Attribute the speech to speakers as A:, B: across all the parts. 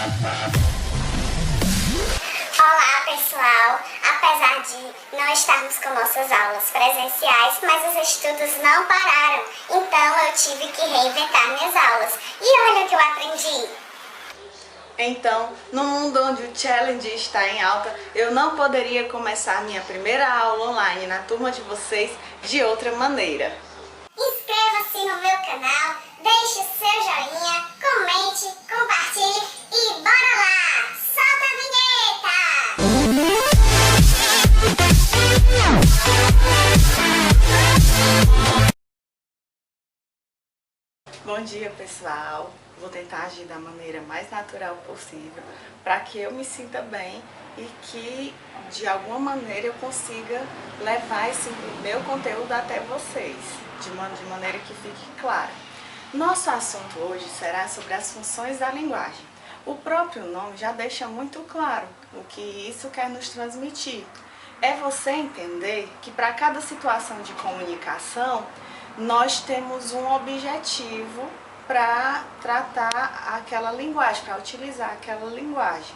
A: Olá pessoal, apesar de não estarmos com nossas aulas presenciais, mas os estudos não pararam, então eu tive que reinventar minhas aulas. E olha o que eu aprendi!
B: Então, no mundo onde o challenge está em alta, eu não poderia começar minha primeira aula online na turma de vocês de outra maneira.
A: Inscreva-se no meu canal, deixe o seu joinha, comente, compartilhe e bora lá! Solta a vinheta!
B: Bom dia, pessoal! Vou tentar agir da maneira mais natural possível para que eu me sinta bem e que, de alguma maneira, eu consiga levar esse meu conteúdo até vocês, de maneira que fique claro. Nosso assunto hoje será sobre as funções da linguagem. O próprio nome já deixa muito claro o que isso quer nos transmitir. É você entender que para cada situação de comunicação, nós temos um objetivo para tratar aquela linguagem, para utilizar aquela linguagem.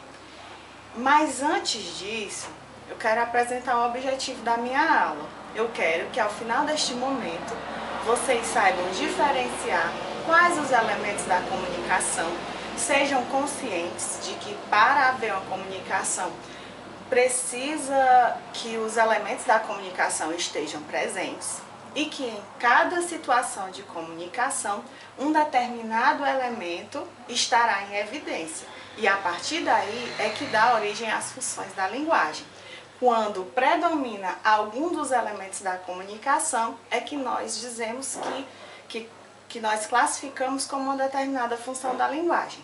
B: Mas antes disso, eu quero apresentar o objetivo da minha aula. Eu quero que ao final deste momento, vocês saibam diferenciar quais os elementos da comunicação, sejam conscientes de que para haver uma comunicação, precisa que os elementos da comunicação estejam presentes e que em cada situação de comunicação, um determinado elemento estará em evidência. E a partir daí é que dá origem às funções da linguagem. Quando predomina algum dos elementos da comunicação, é que nós dizemos que nós classificamos como uma determinada função da linguagem.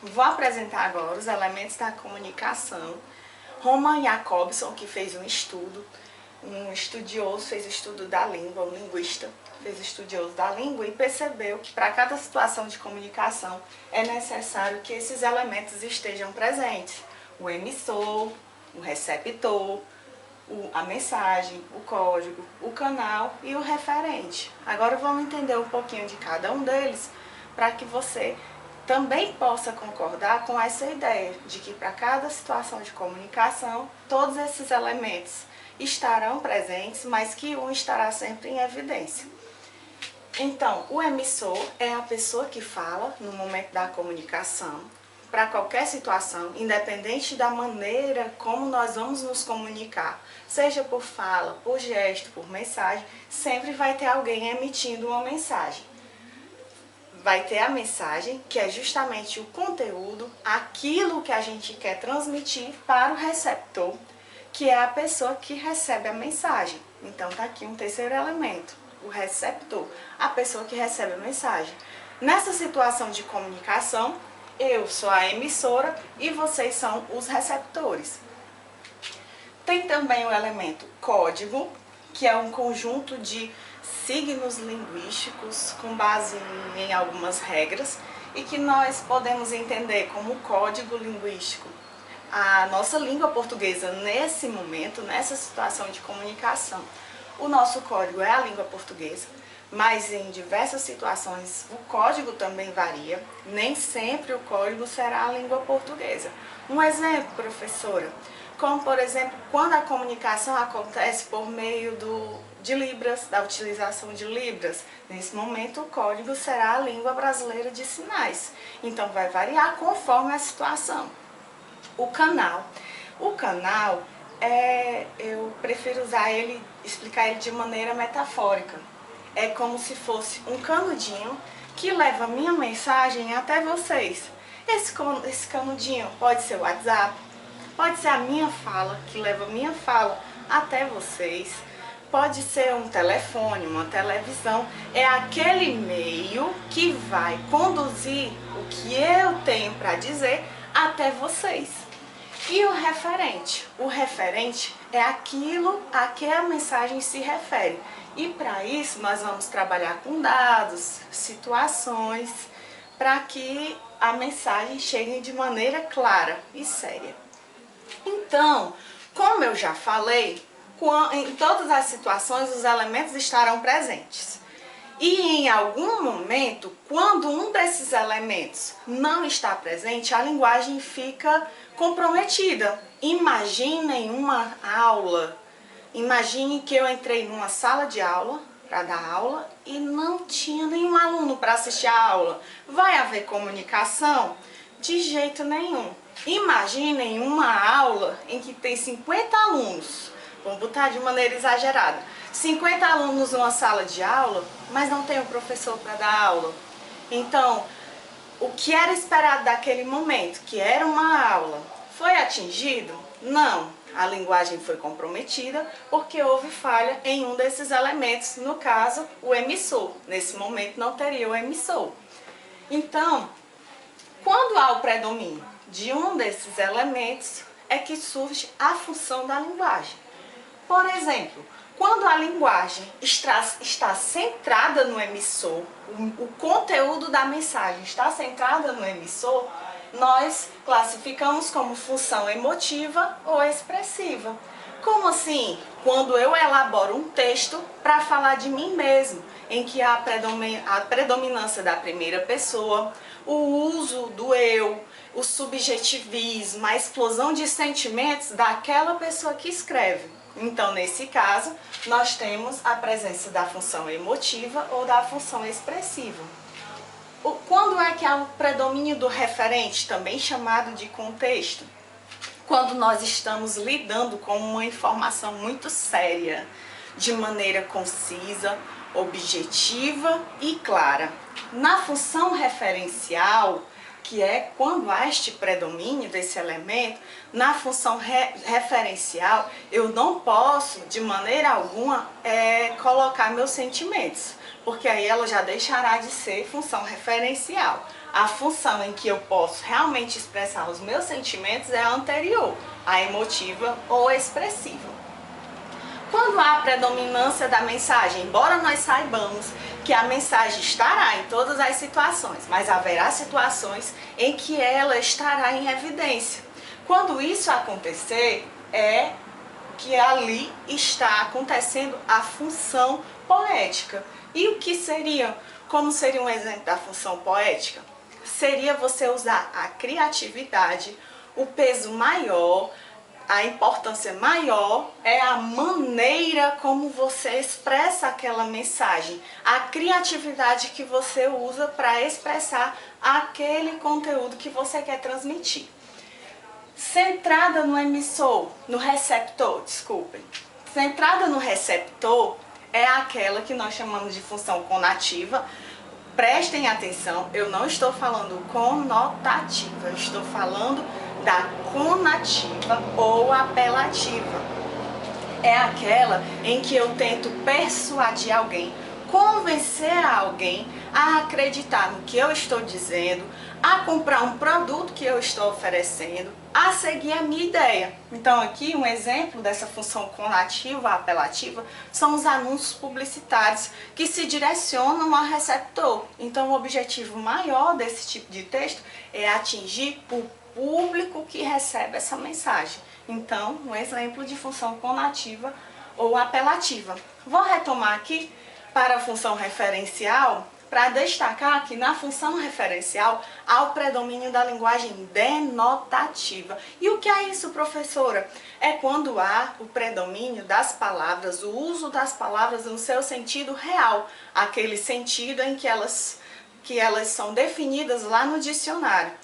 B: Vou apresentar agora os elementos da comunicação. Roman Jakobson, que fez um estudo, um estudioso, fez estudo da língua, um linguista, fez estudioso da língua e percebeu que para cada situação de comunicação é necessário que esses elementos estejam presentes. O emissor, o receptor, a mensagem, o código, o canal e o referente. Agora vamos entender um pouquinho de cada um deles para que você também possa concordar com essa ideia de que para cada situação de comunicação, todos esses elementos estarão presentes, mas que um estará sempre em evidência. Então, o emissor é a pessoa que fala no momento da comunicação, para qualquer situação, independente da maneira como nós vamos nos comunicar, seja por fala, por gesto, por mensagem, sempre vai ter alguém emitindo uma mensagem. Vai ter a mensagem, que é justamente o conteúdo, aquilo que a gente quer transmitir para o receptor, que é a pessoa que recebe a mensagem. Então tá aqui um terceiro elemento, o receptor, a pessoa que recebe a mensagem. Nessa situação de comunicação, eu sou a emissora e vocês são os receptores. Tem também o elemento código, que é um conjunto de signos linguísticos com base em algumas regras e que nós podemos entender como código linguístico. A nossa língua portuguesa, nesse momento, nessa situação de comunicação, o nosso código é a língua portuguesa, mas em diversas situações o código também varia, nem sempre o código será a língua portuguesa. Um exemplo, professora, como por exemplo, quando a comunicação acontece por meio de Libras, da utilização de Libras, nesse momento o código será a língua brasileira de sinais, então vai variar conforme a situação. O canal. O canal, eu prefiro explicar ele de maneira metafórica. É como se fosse um canudinho que leva a minha mensagem até vocês. Esse canudinho pode ser o WhatsApp, pode ser a minha fala, que leva a minha fala até vocês. Pode ser um telefone, uma televisão. É aquele meio que vai conduzir o que eu tenho para dizer até vocês. E o referente? O referente é aquilo a que a mensagem se refere. E para isso nós vamos trabalhar com dados, situações, para que a mensagem chegue de maneira clara e séria. Então, como eu já falei, em todas as situações os elementos estarão presentes. E em algum momento, quando um desses elementos não está presente, a linguagem fica comprometida. Imaginem uma aula. Imagine que eu entrei numa sala de aula para dar aula e não tinha nenhum aluno para assistir a aula. Vai haver comunicação? De jeito nenhum. Imaginem uma aula em que tem 50 alunos. Vamos botar de maneira exagerada. 50 alunos numa sala de aula, mas não tem um professor para dar aula. Então, o que era esperado daquele momento, que era uma aula, foi atingido? Não. A linguagem foi comprometida porque houve falha em um desses elementos, no caso, o emissor. Nesse momento não teria o emissor. Então, quando há o predomínio de um desses elementos, é que surge a função da linguagem. Por exemplo, quando a linguagem está centrada no emissor, o conteúdo da mensagem está centrada no emissor, nós classificamos como função emotiva ou expressiva. Como assim? Quando eu elaboro um texto para falar de mim mesmo, em que há a predominância da primeira pessoa, o uso do eu, o subjetivismo, a explosão de sentimentos daquela pessoa que escreve. Então, nesse caso, nós temos a presença da função emotiva ou da função expressiva. Quando é que há o predomínio do referente, também chamado de contexto? Quando nós estamos lidando com uma informação muito séria, de maneira concisa, objetiva e clara. Na função referencial, que é quando há este predomínio desse elemento, na função referencial, eu não posso, de maneira alguma, colocar meus sentimentos, porque aí ela já deixará de ser função referencial. A função em que eu posso realmente expressar os meus sentimentos é a anterior, a emotiva ou expressiva. Quando há a predominância da mensagem, embora nós saibamos que a mensagem estará em todas as situações, mas haverá situações em que ela estará em evidência. Quando isso acontecer, é que ali está acontecendo a função poética. E o que seria, como seria um exemplo da função poética? Seria você usar a criatividade, o peso maior, a importância maior é a maneira como você expressa aquela mensagem, a criatividade que você usa para expressar aquele conteúdo que você quer transmitir. Centrada no emissor, no receptor, desculpem. Centrada no receptor é aquela que nós chamamos de função conativa. Prestem atenção, eu não estou falando conotativa, eu estou falando da conativa ou apelativa. É aquela em que eu tento persuadir alguém, convencer alguém a acreditar no que eu estou dizendo, a comprar um produto que eu estou oferecendo, a seguir a minha ideia. Então aqui um exemplo dessa função conativa, apelativa, são os anúncios publicitários que se direcionam ao receptor. Então o objetivo maior desse tipo de texto é atingir o público que recebe essa mensagem. Então, um exemplo de função conativa ou apelativa. Vou retomar aqui para a função referencial, para destacar que na função referencial há o predomínio da linguagem denotativa. E o que é isso, professora? É quando há o predomínio das palavras, o uso das palavras no seu sentido real, aquele sentido em que elas são definidas lá no dicionário.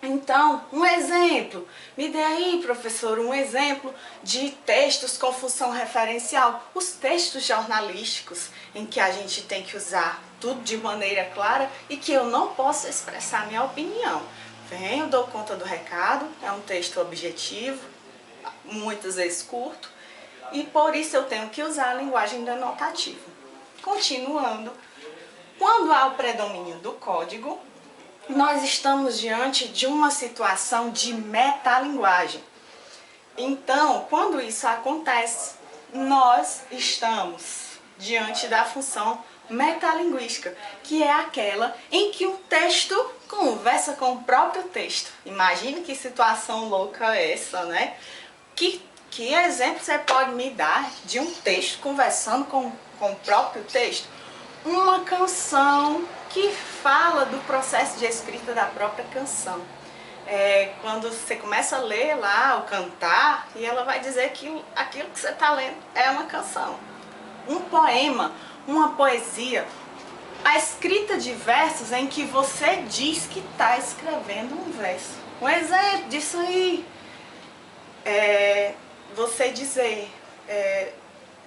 B: Então, um exemplo, me dê aí, professor, um exemplo de textos com função referencial. Os textos jornalísticos, em que a gente tem que usar tudo de maneira clara e que eu não posso expressar minha opinião. Venho, dou conta do recado, é um texto objetivo, muitas vezes curto, e por isso eu tenho que usar a linguagem denotativa. Continuando, quando há o predomínio do código, nós estamos diante de uma situação de metalinguagem. Então, quando isso acontece, nós estamos diante da função metalinguística, que é aquela em que o texto conversa com o próprio texto. Imagine que situação louca é essa, né? Que exemplo você pode me dar de um texto conversando com o próprio texto? uma canção que fala do processo de escrita da própria canção. Quando você começa a ler lá, ou cantar, e ela vai dizer que aquilo que você está lendo é uma canção. Um poema, uma poesia, a escrita de versos em que você diz que está escrevendo um verso. Um exemplo disso aí é você dizer,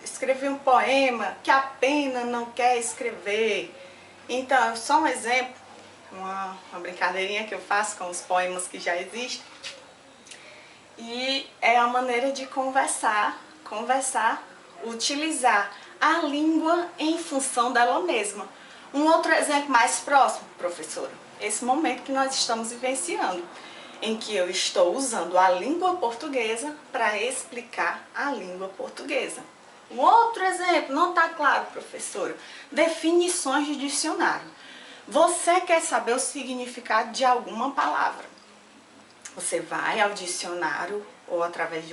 B: escrevi um poema que a pena não quer escrever. Então, só um exemplo, uma brincadeirinha que eu faço com os poemas que já existem. E é a maneira de conversar, utilizar a língua em função dela mesma. Um outro exemplo mais próximo, professora, esse momento que nós estamos vivenciando, em que eu estou usando a língua portuguesa para explicar a língua portuguesa. Um outro exemplo, não está claro, professora, definições de dicionário. Você quer saber o significado de alguma palavra. Você vai ao dicionário ou através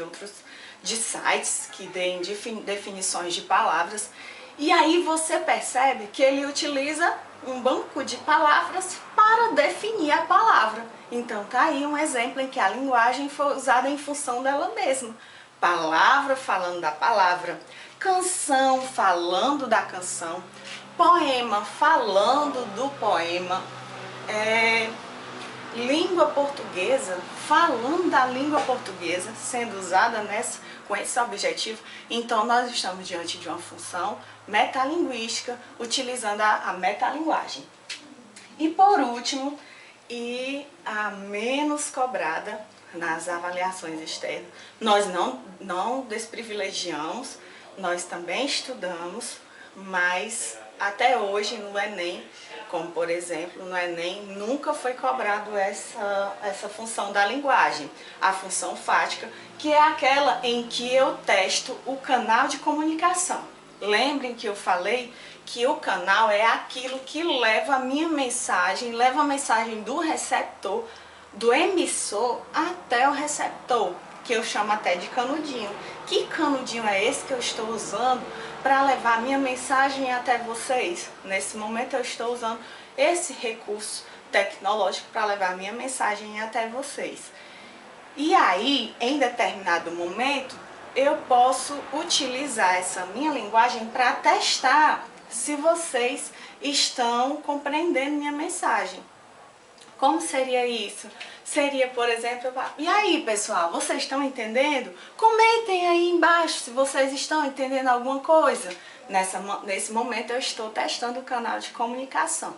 B: de sites que deem definições de palavras, e aí você percebe que ele utiliza um banco de palavras para definir a palavra. Então tá aí um exemplo em que a linguagem foi usada em função dela mesma. Palavra falando da palavra, canção falando da canção, poema falando do poema, língua portuguesa falando da língua portuguesa, sendo usada com esse objetivo. Então nós estamos diante de uma função metalinguística, utilizando a metalinguagem. E por último, e a menos cobrada nas avaliações externas, nós não desprivilegiamos, nós também estudamos, mas até hoje no Enem, como por exemplo no Enem, nunca foi cobrado essa função da linguagem, a função fática, que é aquela em que eu testo o canal de comunicação. Lembrem que eu falei que o canal é aquilo que leva a minha mensagem, leva a mensagem do receptor, do emissor até o receptor, que eu chamo até de canudinho. Que canudinho é esse que eu estou usando para levar a minha mensagem até vocês? Nesse momento eu estou usando esse recurso tecnológico para levar a minha mensagem até vocês. E aí, em determinado momento, eu posso utilizar essa minha linguagem para testar se vocês estão compreendendo minha mensagem. Como seria isso? Seria, por exemplo, e aí pessoal, vocês estão entendendo? Comentem aí embaixo se vocês estão entendendo alguma coisa. Nesse momento eu estou testando o canal de comunicação.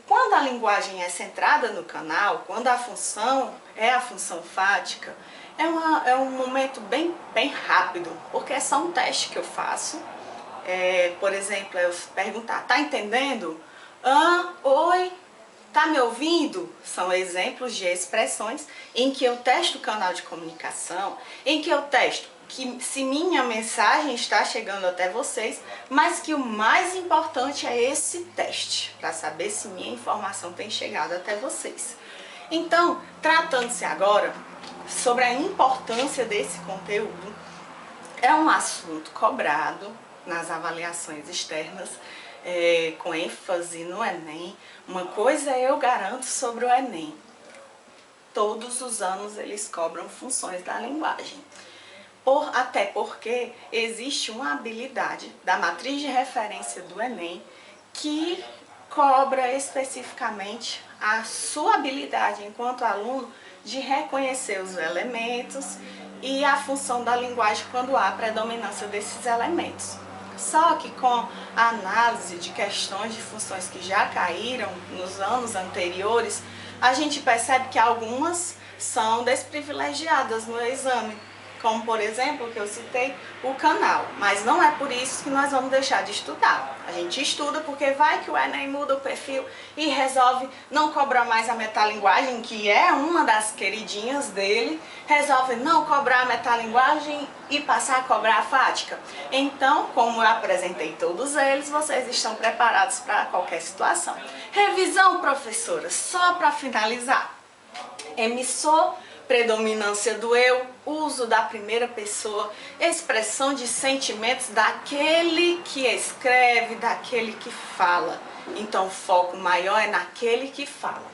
B: Quando a linguagem é centrada no canal, quando a função é a função fática, é um momento bem rápido, porque é só um teste que eu faço. Por exemplo, eu perguntar, tá entendendo? Oi, tá me ouvindo? São exemplos de expressões em que eu testo o canal de comunicação, em que eu testo que se minha mensagem está chegando até vocês, mas que o mais importante é esse teste, para saber se minha informação tem chegado até vocês. Então, tratando-se agora sobre a importância desse conteúdo, é um assunto cobrado nas avaliações externas, com ênfase no Enem. Uma coisa eu garanto sobre o Enem: todos os anos eles cobram funções da linguagem. Até porque existe uma habilidade da matriz de referência do Enem que cobra especificamente a sua habilidade enquanto aluno de reconhecer os elementos e a função da linguagem quando há predominância desses elementos. Só que com a análise de questões de funções que já caíram nos anos anteriores, a gente percebe que algumas são desprivilegiadas no exame, como por exemplo, que eu citei, o canal. Mas não é por isso que nós vamos deixar de estudar. A gente estuda porque vai que o Enem muda o perfil e resolve não cobrar mais a metalinguagem, que é uma das queridinhas dele, resolve não cobrar a metalinguagem e passar a cobrar a fática. Então, como eu apresentei todos eles, vocês estão preparados para qualquer situação. Revisão, professora, só para finalizar. Emissor, predominância do eu, uso da primeira pessoa, expressão de sentimentos daquele que escreve, daquele que fala. Então o foco maior é naquele que fala.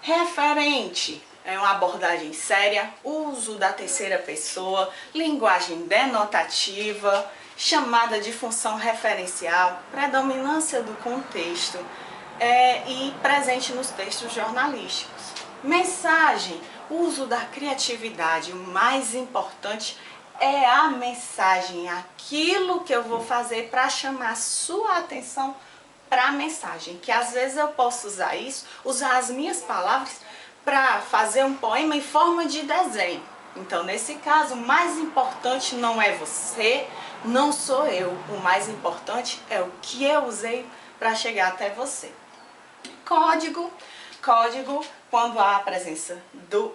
B: Referente é uma abordagem séria, uso da terceira pessoa, linguagem denotativa, chamada de função referencial, predominância do contexto e presente nos textos jornalísticos. Mensagem, uso da criatividade. O mais importante é a mensagem, aquilo que eu vou fazer para chamar sua atenção para a mensagem, que às vezes eu posso usar isso, usar as minhas palavras para fazer um poema em forma de desenho. Então, nesse caso, o mais importante não é você, não sou eu. O mais importante é o que eu usei para chegar até você. Código. Código, quando há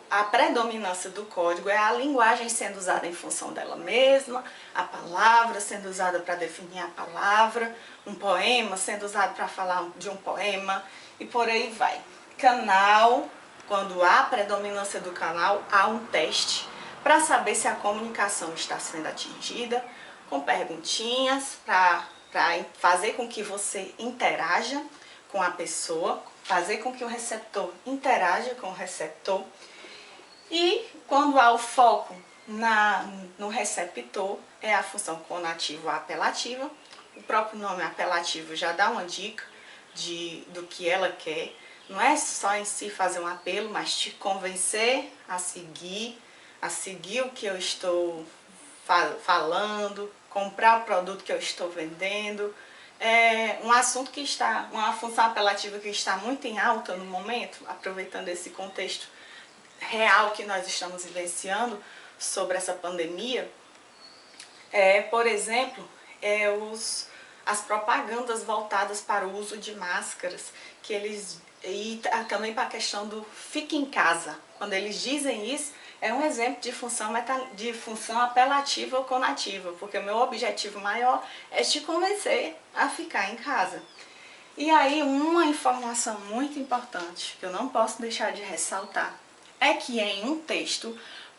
B: a predominância do código, é a linguagem sendo usada em função dela mesma, a palavra sendo usada para definir a palavra, um poema sendo usado para falar de um poema e por aí vai. Canal, quando há predominância do canal, há um teste para saber se a comunicação está sendo atingida, com perguntinhas para fazer com que você interaja com a pessoa, fazer com que o receptor interaja com o receptor. E quando há o foco no receptor, é a função conativa ou apelativa. O próprio nome apelativo já dá uma dica do que ela quer. Não é só em si fazer um apelo, mas te convencer a seguir o que eu estou falando, comprar o produto que eu estou vendendo. É um assunto que uma função apelativa que está muito em alta no momento, aproveitando esse contexto real que nós estamos vivenciando sobre essa pandemia, por exemplo, as propagandas voltadas para o uso de máscaras, e também para a questão do fique em casa. Quando eles dizem isso, é um exemplo de função apelativa ou conativa, porque o meu objetivo maior é te convencer a ficar em casa. E aí, uma informação muito importante, que eu não posso deixar de ressaltar, é que em um texto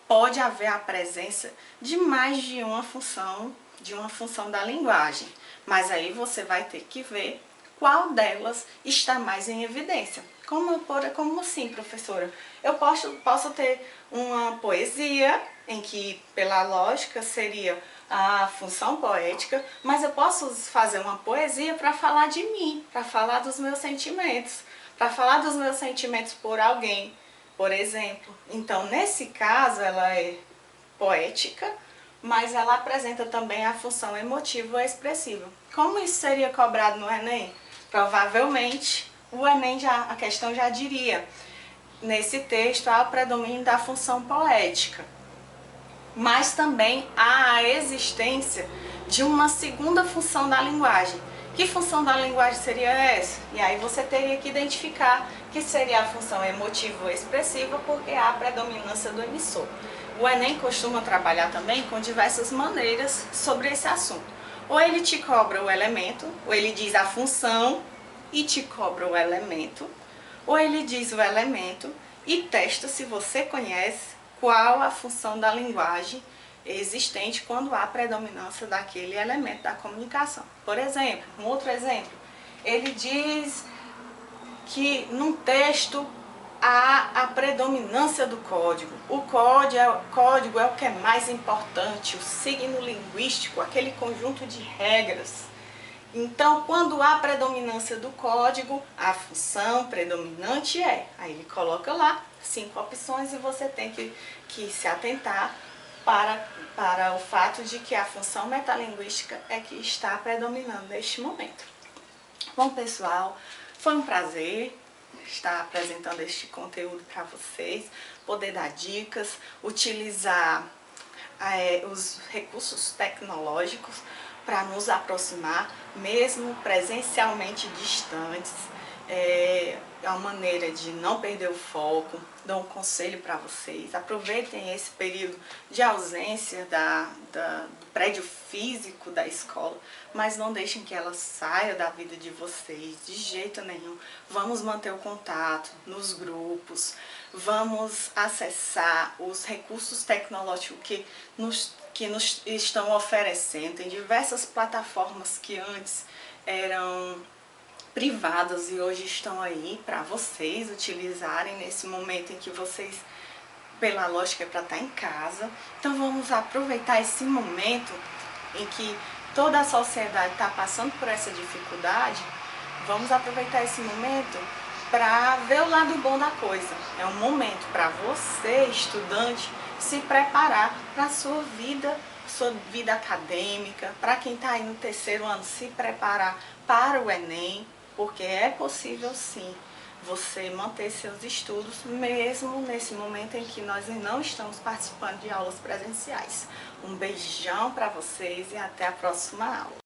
B: pode haver a presença de mais de uma função da linguagem. Mas aí você vai ter que ver qual delas está mais em evidência. Como assim, professora? Eu posso ter uma poesia, em que, pela lógica, seria a função poética, mas eu posso fazer uma poesia para falar de mim, para falar dos meus sentimentos, para falar dos meus sentimentos por alguém, por exemplo. Então, nesse caso, ela é poética, mas ela apresenta também a função emotiva ou expressiva. Como isso seria cobrado no Enem? Provavelmente, o Enem, a questão já diria, nesse texto há o predomínio da função poética, mas também há a existência de uma segunda função da linguagem. Que função da linguagem seria essa? E aí você teria que identificar que seria a função emotiva ou expressiva, porque há a predominância do emissor. O Enem costuma trabalhar também com diversas maneiras sobre esse assunto. Ou ele te cobra o elemento, ou ele diz a função e te cobra o elemento, ou ele diz o elemento e testa se você conhece qual a função da linguagem existente quando há predominância daquele elemento da comunicação. Por exemplo, um outro exemplo, ele diz que num texto há a predominância do código. O código é o que é mais importante, o signo linguístico, aquele conjunto de regras. Então, quando há predominância do código, a função predominante é. Aí ele coloca lá 5 opções e você tem que se atentar para o fato de que a função metalinguística é que está predominando neste momento. Bom, pessoal, foi um prazer estar apresentando este conteúdo para vocês, poder dar dicas, utilizar os recursos tecnológicos para nos aproximar, mesmo presencialmente distantes. É uma maneira de não perder o foco. Dou um conselho para vocês: aproveitem esse período de ausência do prédio físico da escola, mas não deixem que ela saia da vida de vocês de jeito nenhum. Vamos manter o contato nos grupos, vamos acessar os recursos tecnológicos que nos estão oferecendo. Tem diversas plataformas que antes eram privadas e hoje estão aí para vocês utilizarem nesse momento em que vocês, pela lógica, é para estar em casa. Então vamos aproveitar esse momento em que toda a sociedade está passando por essa dificuldade. Vamos aproveitar esse momento para ver o lado bom da coisa. É um momento para você, estudante, se preparar para a sua vida acadêmica, para quem está aí no terceiro ano, se preparar para o Enem, porque é possível sim você manter seus estudos, mesmo nesse momento em que nós não estamos participando de aulas presenciais. Um beijão para vocês e até a próxima aula.